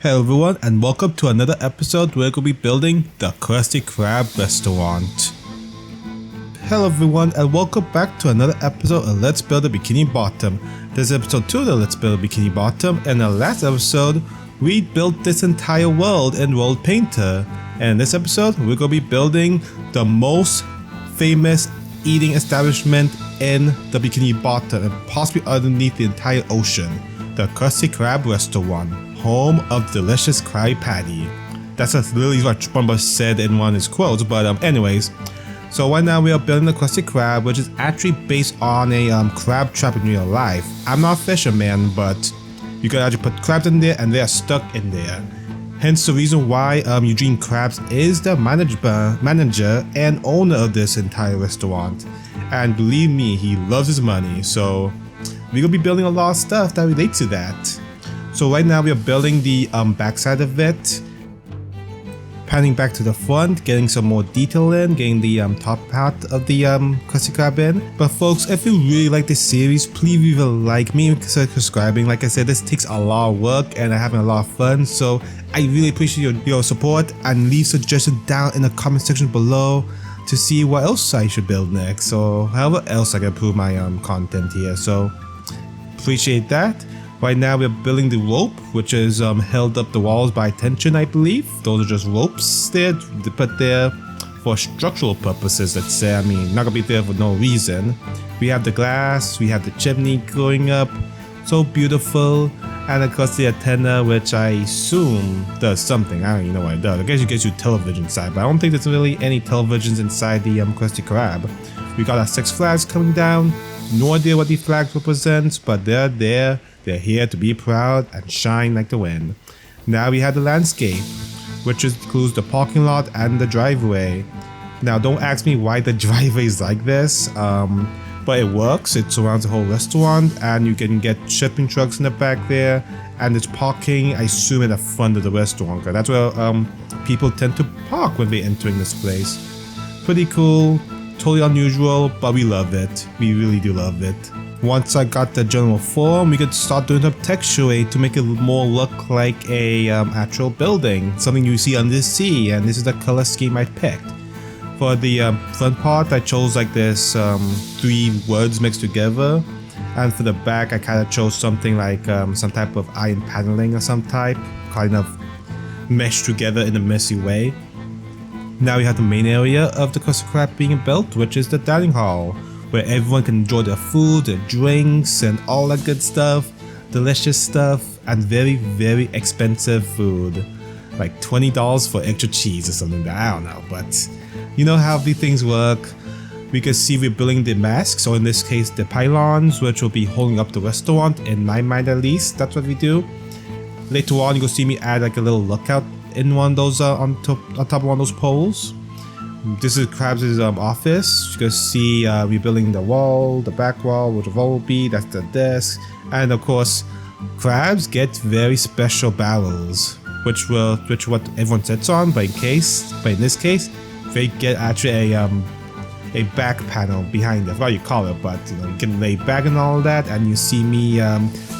Hello everyone and welcome to another episode where we're going to be building the Krusty Krab restaurant. Hello everyone and welcome back to another episode of Let's Build a Bikini Bottom. This is episode 2 of Let's Build a Bikini Bottom, and in the last episode we built this entire world in World Painter. And in this episode we're going to be building the most famous eating establishment in the Bikini Bottom and possibly underneath the entire ocean. The Krusty Krab restaurant, home of delicious Krabby Patty. That's literally what SpongeBob said in one of his quotes, but anyways. So right now we are building the Krusty Krab, which is actually based on a crab trap in real life. I'm not a fisherman, but you can actually put crabs in there and they are stuck in there. Hence the reason why Eugene Krabs is the manager and owner of this entire restaurant. And believe me, he loves his money, so we're gonna be building a lot of stuff that relates to that. So right now we are building the backside of it, panning back to the front, getting some more detail in, getting the top part of the Krusty Krab in. But folks, if you really like this series, please leave a like, me consider subscribing. Like I said, this takes a lot of work and I'm having a lot of fun, so I really appreciate your support, and leave suggestions down in the comment section below to see what else I should build next, or however else I can improve my content here. So appreciate that. Right now we're building the rope, which is held up the walls by tension, I believe. Those are just ropes there, put there for structural purposes, let's say. I mean, not gonna be there for no reason. We have the glass, we have the chimney going up, so beautiful. And of course the antenna, which I assume does something. I don't even know what it does. I guess it gives you television inside, but I don't think there's really any televisions inside the Krusty Krab. We got our 6 flags coming down. No idea what these flags represent, but they're there. They're here to be proud and shine like the wind. Now we have the landscape, which includes the parking lot and the driveway. Now don't ask me why the driveway is like this, but it works. It surrounds the whole restaurant, and you can get shipping trucks in the back there, and it's parking, I assume, in the front of the restaurant, because that's where people tend to park when they're entering this place. Pretty cool, totally unusual, but we love it. We really do love it. Once I got the general form, we could start doing some texture to make it more look like a actual building, something you see under the sea, and this is the color scheme I picked. For the front part, I chose like this 3 words mixed together, and for the back, I kind of chose something like some type of iron paneling or some type, kind of meshed together in a messy way. Now we have the main area of the Krusty Krab being built, which is the dining hall, where everyone can enjoy their food, their drinks, and all that good stuff, delicious stuff, and very, very expensive food, like $20 for extra cheese or something. I don't know, but you know how these things work. We can see we're building the masks, or in this case the pylons, which will be holding up the restaurant, in my mind at least. That's what we do. Later on you will see me add like a little lookout in one of those on top of one of those poles. This is Krabs' office. You can see we're building the wall, the back wall, which will be, that's the desk. And of course, Krabs get very special barrels, which what everyone sits on, but in this case, they get actually a back panel behind it. I forgot what you call it, but you can lay back and all of that. And you see me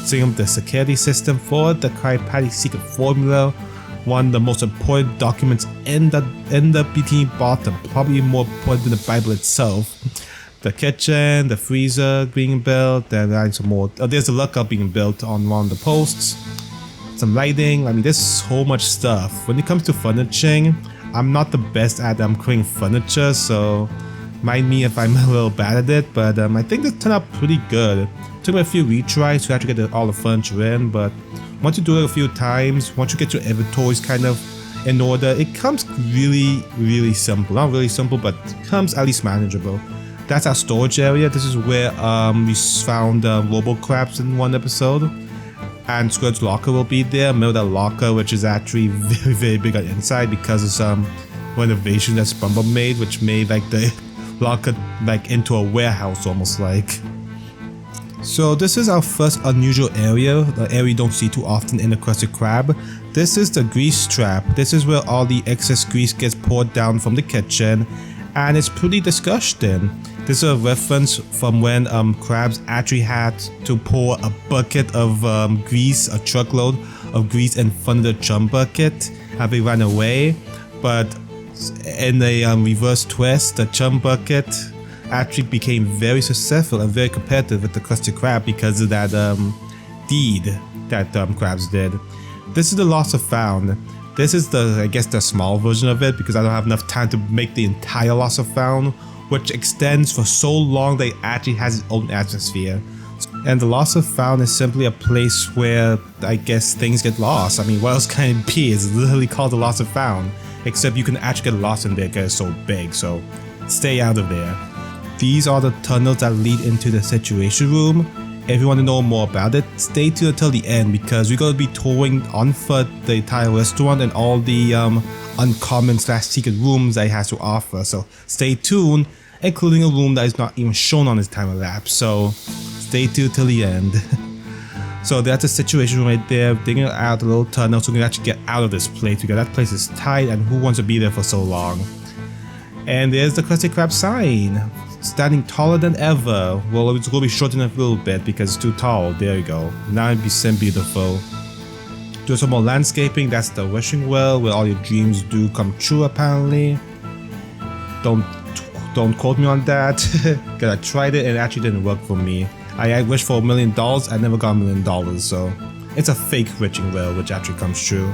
setting up the security system for the Krabby Patty secret formula. One of the most important documents in the Bikini Bottom, probably more important than the Bible itself. The kitchen, the freezer being built, and some more. There's a lookout being built on one of the posts. Some lighting. I mean, there's so much stuff. When it comes to furnishing, I'm not the best at creating furniture, so mind me if I'm a little bad at it. But I think this turned out pretty good. It took me a few retries to actually get all the furniture in, but once you do it a few times, once you get your inventories kind of in order, it comes really, really simple. Not really simple, but it comes at least manageable. That's our storage area. This is where we found Robo Crabs in one episode. And Squidward's locker will be there. Remember that locker, which is actually very, very big on the inside because of some renovation that SpongeBob made, which made like the locker like into a warehouse almost like. So this is our first unusual area, the area you don't see too often in the Krusty Krab. This is the grease trap. This is where all the excess grease gets poured down from the kitchen, and it's pretty disgusting. This is a reference from when Krabs actually had to pour a bucket of grease, a truckload, of grease in front of the chum bucket and they ran away, but in a reverse twist, the chum bucket actually became very successful and very competitive with the Krusty Krab because of that deed that Krabs did. This is the Lost and Found. This is I guess the small version of it because I don't have enough time to make the entire Lost and Found, which extends for so long that it actually has its own atmosphere. And the Lost and Found is simply a place where I guess things get lost. I mean, what else can it be? It's literally called the Lost and Found, except you can actually get lost in there because it's so big, so stay out of there. These are the tunnels that lead into the Situation Room. If you want to know more about it, stay tuned until the end because we're going to be touring on foot the entire restaurant and all the uncommon / secret rooms that it has to offer. So stay tuned, including a room that is not even shown on this time lapse. So stay tuned till the end. So that's the Situation Room right there, digging out the little tunnel so we can actually get out of this place because that place is tight and who wants to be there for so long. And there's the Krusty Krab sign, standing taller than ever. Well, it's going to be shortened a little bit because it's too tall. There you go. Now it'd be beautiful. Do some more landscaping. That's the wishing well where all your dreams do come true apparently. Don't quote me on that because I tried it and it actually didn't work for me. I wished for $1 million. I never got $1 million, so it's a fake wishing well which actually comes true.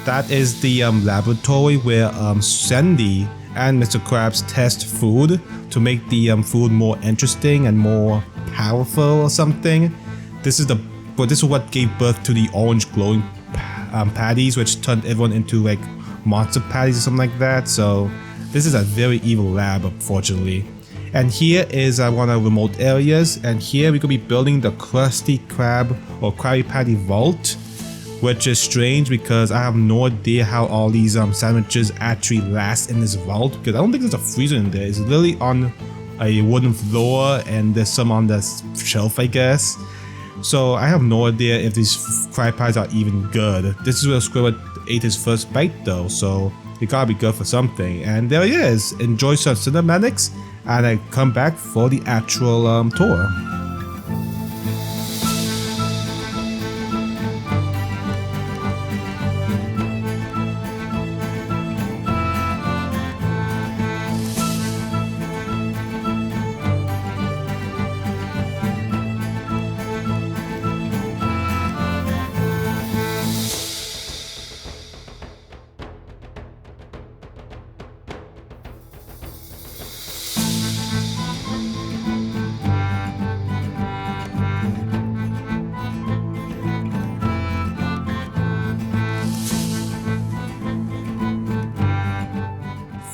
That is the laboratory where Sandy and Mr. Krabs test food to make the food more interesting and more powerful or something. This is what gave birth to the orange glowing patties, which turned everyone into like monster patties or something like that. So this is a very evil lab, unfortunately. And here is one of the remote areas, and here we're gonna be building the Krusty Krab or Krabby Patty vault, which is strange because I have no idea how all these sandwiches actually last in this vault because I don't think there's a freezer in there. It's literally on a wooden floor and there's some on the shelf, I guess. So I have no idea if these Krabby Patties are even good. This is where Squidward ate his first bite though, so it gotta be good for something. And there he is. Enjoy some cinematics and I come back for the actual tour.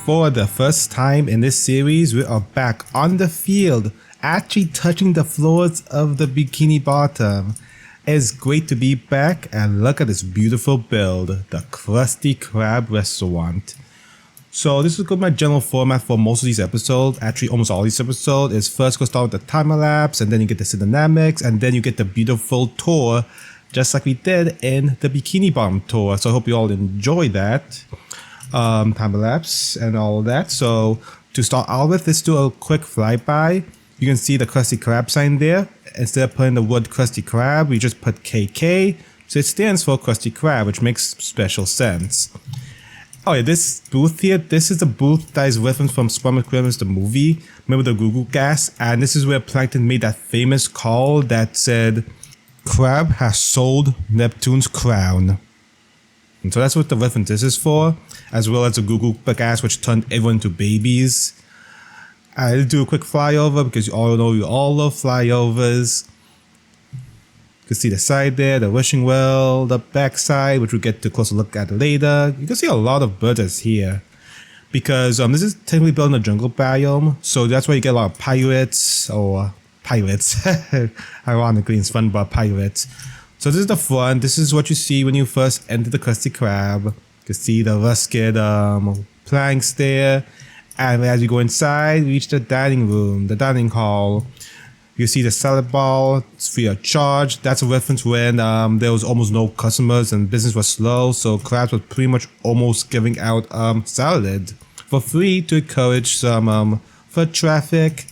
For the first time in this series, we are back on the field, actually touching the floors of the Bikini Bottom. It's great to be back and look at this beautiful build, the Krusty Krab restaurant. So this is going to be my general format for most of these episodes, actually almost all these episodes. Is first going to start with the time lapse and then you get the cinematics and then you get the beautiful tour, just like we did in the Bikini Bottom tour. So I hope you all enjoy that. Time lapse and all of that. So to start out with, let's do a quick flyby. You can see the Krusty Krab sign there. Instead of putting the word Krusty Krab, we just put KK. So it stands for Krusty Krab, which makes special sense. Oh yeah, this booth here, this is the booth that is referenced from SpongeBob SquarePants the movie. Remember the Google gas? And this is where Plankton made that famous call that said, "Krab has sold Neptune's crown." And so that's what the reference is for, as well as the Google gas, which turned everyone into babies. I'll do a quick flyover because you all know you all love flyovers. You can see the side there, the wishing well, the back side, which we'll get to closer look at later. You can see a lot of birds here because this is technically built in the jungle biome, so that's why you get a lot of pirates or pirates. Ironically, in SpongeBob pirates. So this is the front. This is what you see when you first enter the Krusty Krab. You can see the rusted planks there. And as you go inside, you reach the dining room, the dining hall. You see the salad bar, it's free of charge. That's a reference when there was almost no customers and business was slow. So Krabs was pretty much almost giving out salad for free to encourage some foot traffic.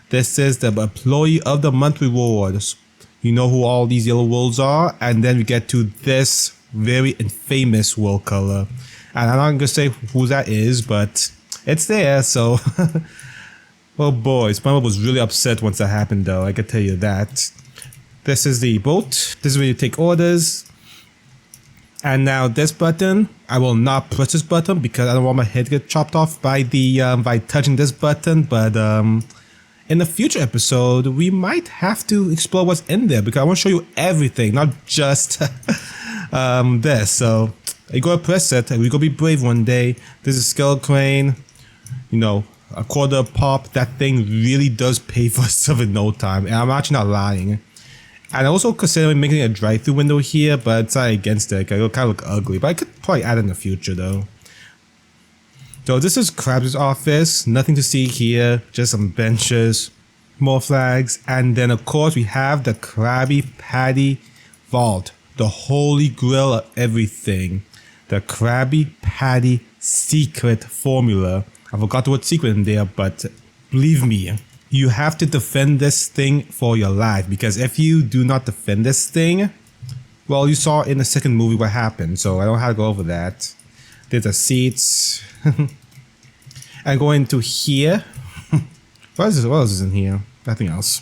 This is the Employee of the Month rewards. You know who all these yellow worlds are, and then we get to this very infamous world color. And I'm not gonna say who that is, but it's there, so oh boy, SpongeBob was really upset once that happened though, I can tell you that. This is the boat. This is where you take orders. And now this button, I will not press this button because I don't want my head to get chopped off by by touching this button, but in a future episode, we might have to explore what's in there because I want to show you everything, not just this. So you gotta press it and we're gonna be brave one day. This is Skull Crane, you know, a quarter pop. That thing really does pay for itself in no time, and I'm actually not lying. And I also considering making a drive-through window here, but it's not against it. It'll kind of look ugly, but I could probably add it in the future though. So this is Krabs' office. Nothing to see here, just some benches, more flags, and then of course we have the Krabby Patty vault, the holy grail of everything. The Krabby Patty secret formula. I forgot the word secret in there, but believe me, you have to defend this thing for your life, because if you do not defend this thing, well, you saw in the second movie what happened, so I don't have to go over that. There's the seats. And going to here. What else is in here? Nothing else.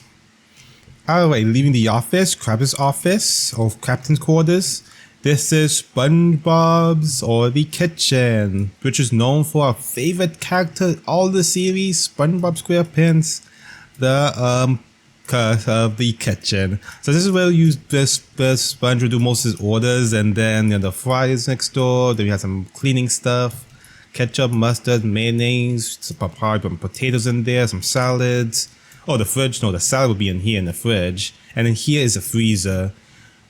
Alright, leaving the office, Krabs' office, or Captain's quarters. This is SpongeBob's or the kitchen, which is known for our favorite character all the series, SpongeBob SquarePants, the curse of the kitchen. So this is where we use this Sponge will do most of his orders, and then the fries next door. Then we have some cleaning stuff, ketchup, mustard, mayonnaise, probably some potatoes in there, some salads. Oh, the fridge. No, the salad will be in here in the fridge, and then here is a freezer.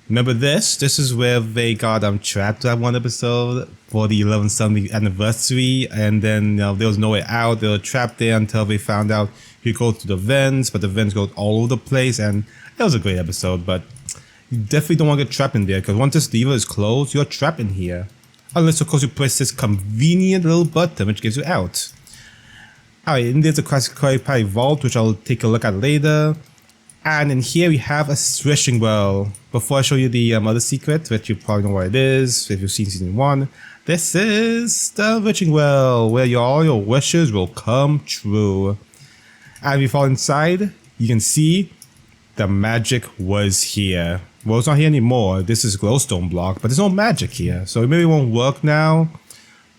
Remember this? This is where they got trapped that one episode for the 11th anniversary, and then there was no way out. They were trapped there until they found out you go through the vents, but the vents go all over the place, and it was a great episode. But you definitely don't want to get trapped in there, because once this lever is closed, you're trapped in here. Unless, of course, you press this convenient little button which gives you out. Alright, and there's a Krabby Patty vault, which I'll take a look at later. And in here we have a wishing well. Before I show you the other secret, which you probably know what it is if you've seen season 1, this is the wishing well, where all your wishes will come true. And if you fall inside, you can see the magic was here. Well, it's not here anymore. This is glowstone block, but there's no magic here, so it maybe won't work now.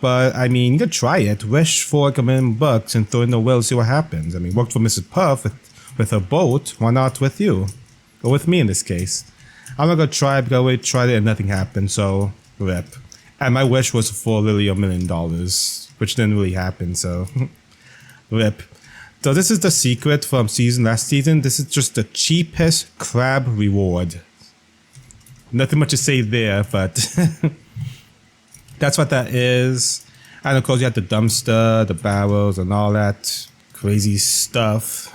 But I mean, you can try it. Wish for like $1,000,000 and throw in the well and see what happens. I mean, worked for Mrs. Puff with her boat. Why not with you? Or with me in this case. I'm not gonna try it because I tried it and nothing happened, so rip. And my wish was for literally $1,000,000, which didn't really happen, so rip. So this is the secret from last season. This is just the cheapest crab reward. Nothing much to say there, but that's what that is. And of course you have the dumpster, the barrels, and all that crazy stuff.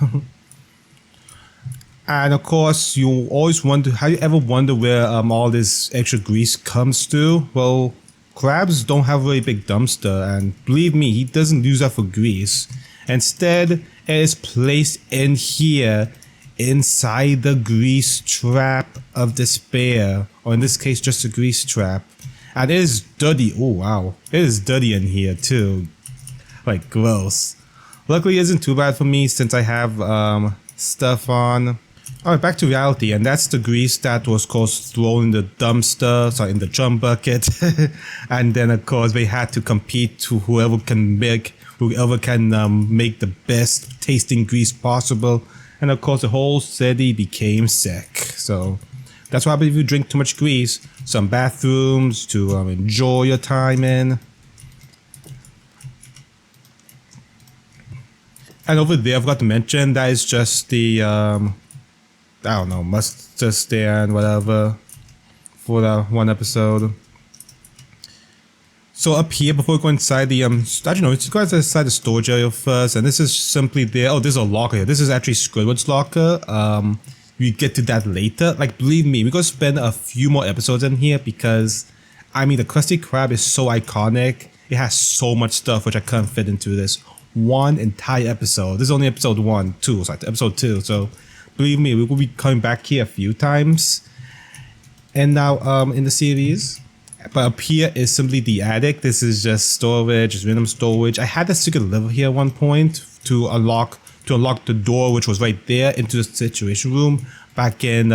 And of course, you always wonder, have you ever wonder where all this extra grease comes to? Well, crabs don't have a really big dumpster, and believe me, he doesn't use that for grease. Instead, it is placed in here, inside the grease trap of despair, or in this case, just a grease trap. And it is dirty. Oh wow, it is dirty in here too. Like gross. Luckily, it isn't too bad for me since I have stuff on. Alright, back to reality, and that's the grease that was, of course, thrown in the dumpster, sorry, in the drum bucket. And then, of course, they had to compete to whoever can make the best tasting grease possible. And of course, the whole city became sick. So that's what happens if you drink too much grease. Some bathrooms to enjoy your time in. And over there, I forgot to mention, that is just the I don't know, mustard stand, whatever, for that one episode. So up here, before we go inside the, actually no, let's go inside the storage area first, and this is simply there. Oh, there's a locker here. This is actually Squidward's locker. We get to that later. Like, believe me, we're gonna spend a few more episodes in here because, I mean, the Krusty Krab is so iconic. It has so much stuff which I couldn't fit into this one entire episode. This is only episode 2, so episode 2, so believe me, we will be coming back here a few times. And now in the series. But up here is simply the attic. This is just storage, just random storage. I had a secret level here at one point to unlock the door, which was right there, into the situation room back in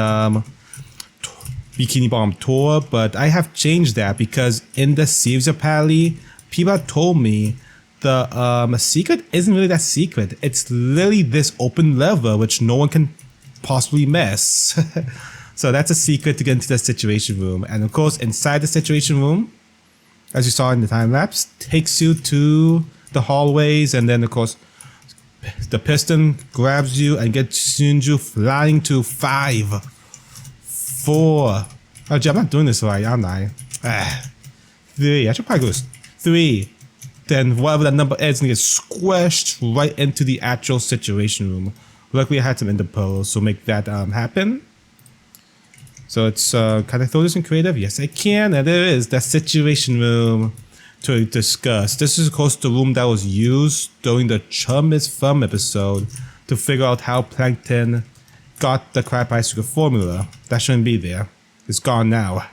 Bikini Bottom tour. But I have changed that because in the series apparently, people told me the secret isn't really that secret. It's literally this open lever which no one can possibly miss. So that's a secret to get into the situation room. And of course, inside the situation room, as you saw in the time lapse, takes you to the hallways. And then of course, the piston grabs you and gets you flying to 5, 4. Oh, gee, I'm not doing this right, am I? 3. I should probably go 3. Then whatever that number is, and get squished right into the actual situation room. Luckily, I had some interpose to make that happen. So it's, can I throw this in creative? Yes, I can. And there is that situation room to discuss. This is, of course, the room that was used during the Chum is Fun episode to figure out how Plankton got the Krabby Patty secret formula. That shouldn't be there. It's gone now.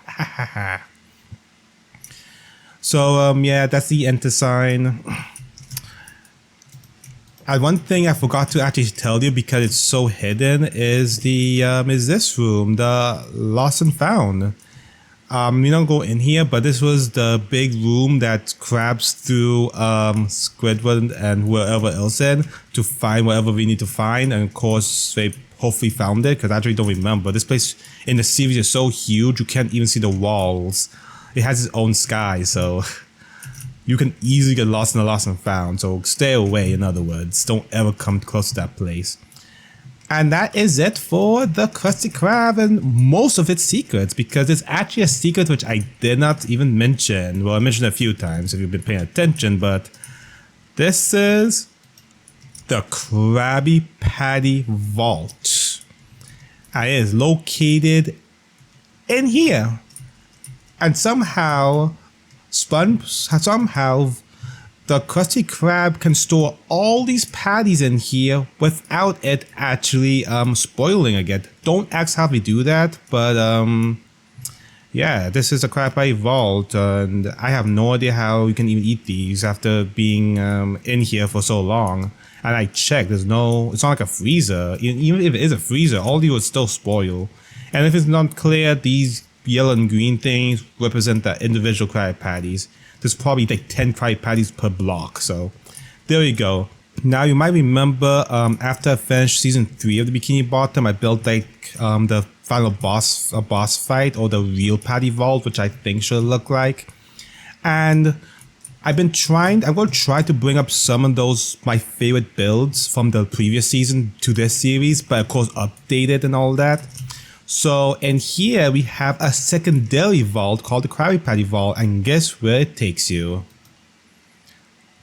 So, yeah, that's the enter sign. And one thing I forgot to actually tell you because it's so hidden is this room, the Lost and Found. We don't go in here, but this was the big room that Krabs threw Squidward and whoever else in to find whatever we need to find. And of course, they hopefully found it because I actually don't remember. This place in the series is so huge, you can't even see the walls. It has its own sky, so you can easily get lost in the Lost and Found, so stay away, in other words. Don't ever come close to that place. And that is it for the Krusty Krab and most of its secrets, because it's actually a secret which I did not even mention. Well, I mentioned it a few times if you've been paying attention, but this is the Krabby Patty Vault. And it is located in here. And somehow the Krusty Krab can store all these patties in here without it actually spoiling again. Don't ask how we do that, but yeah, this is a Krabby Patty vault, and I have no idea how you can even eat these after being in here for so long. And I checked, it's not like a freezer. Even if it is a freezer, all these would still spoil. And if it's not clear, these yellow and green things represent the individual Krabby Patties. There's probably like 10 Krabby Patties per block, so there you go. Now you might remember after I finished season 3 of the Bikini Bottom, I built like the final boss fight, or the real Patty Vault, which I think should look like. And I'm going to try to bring up some of those my favorite builds from the previous season to this series, but of course updated and all that. So in here we have a secondary vault called the Krabby Patty Vault, and guess where it takes you?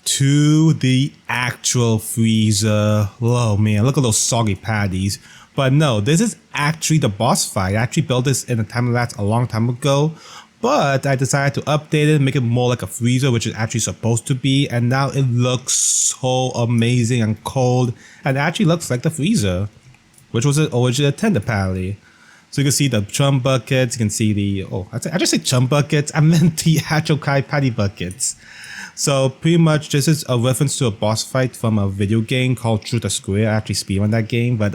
To the actual freezer. Oh man, look at those soggy patties. But no, this is actually the boss fight. I actually built this in a time lapse a long time ago, but I decided to update it, make it more like a freezer, which is actually supposed to be, and now it looks so amazing and cold, and actually looks like the freezer, which was originally a tent apparently. So you can see the chum buckets, you can see the, I just say chum buckets, I meant the actual Krabby Patty buckets. So pretty much this is a reference to a boss fight from a video game called Truth or Square. I actually speedrun that game, but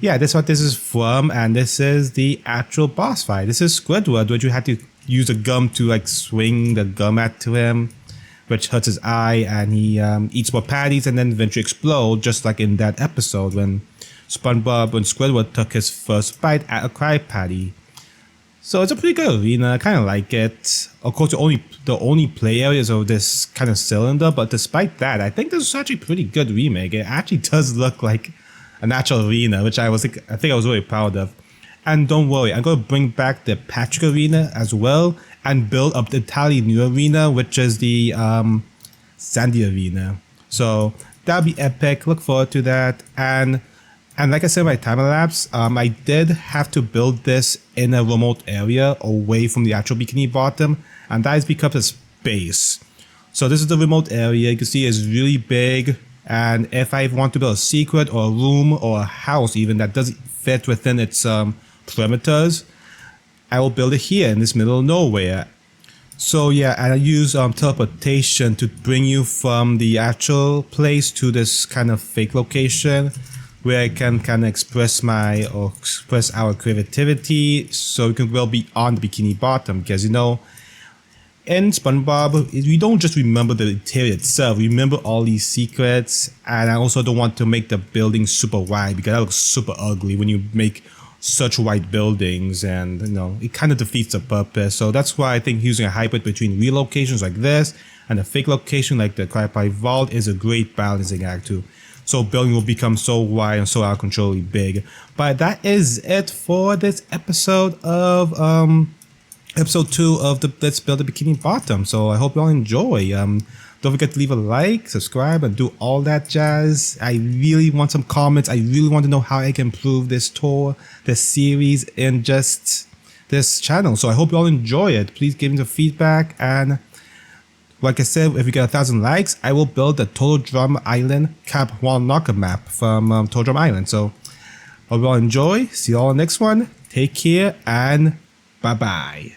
yeah, that's what this is from, and this is the actual boss fight. This is Squidward, which you had to use a gum to like swing the gum at to him, which hurts his eye, and he eats more patties and then eventually explodes, just like in that episode when Squidward took his first bite at a Krabby Patty. So it's a pretty good arena, I kind of like it. Of course, the only play areas of this kind of cylinder, but despite that, I think this is actually a pretty good remake. It actually does look like an actual arena, which I think I was really proud of. And don't worry, I'm going to bring back the Patrick Arena as well and build up the entirely new arena, which is the Sandy Arena. So that'll be epic, look forward to that. And like I said in my time lapse, I did have to build this in a remote area away from the actual Bikini Bottom, and that is because of space. So this is the remote area. You can see it's really big, And if I want to build a secret or a room or a house even that doesn't fit within its perimeters, I will build it here in this middle of nowhere. So yeah, I use teleportation to bring you from the actual place to this kind of fake location where I can kind of express our creativity, so we can well be on the Bikini Bottom. Because you know, in SpongeBob, we don't just remember the interior itself, we remember all these secrets. And I also don't want to make the building super wide, because that looks super ugly when you make such wide buildings, and you know, it kind of defeats the purpose. So that's why I think using a hybrid between real locations like this and a fake location like the Krabby Patty Vault is a great balancing act too. So building will become so wide and so out of controlly big. But that is it for this episode of episode 2 of the Let's Build a Bikini Bottom. So I hope you all enjoy. Don't forget to leave a like, subscribe, and do all that jazz. I really want some comments. I really want to know how I can improve this tour, this series, in just this channel. So I hope you all enjoy it. Please give me the feedback. And like I said, if we get 1,000 likes, I will build the Total Drum Island Cap Wall Knocker map from Total Drum Island. So hope you all enjoy. See you all in the next one. Take care and bye-bye.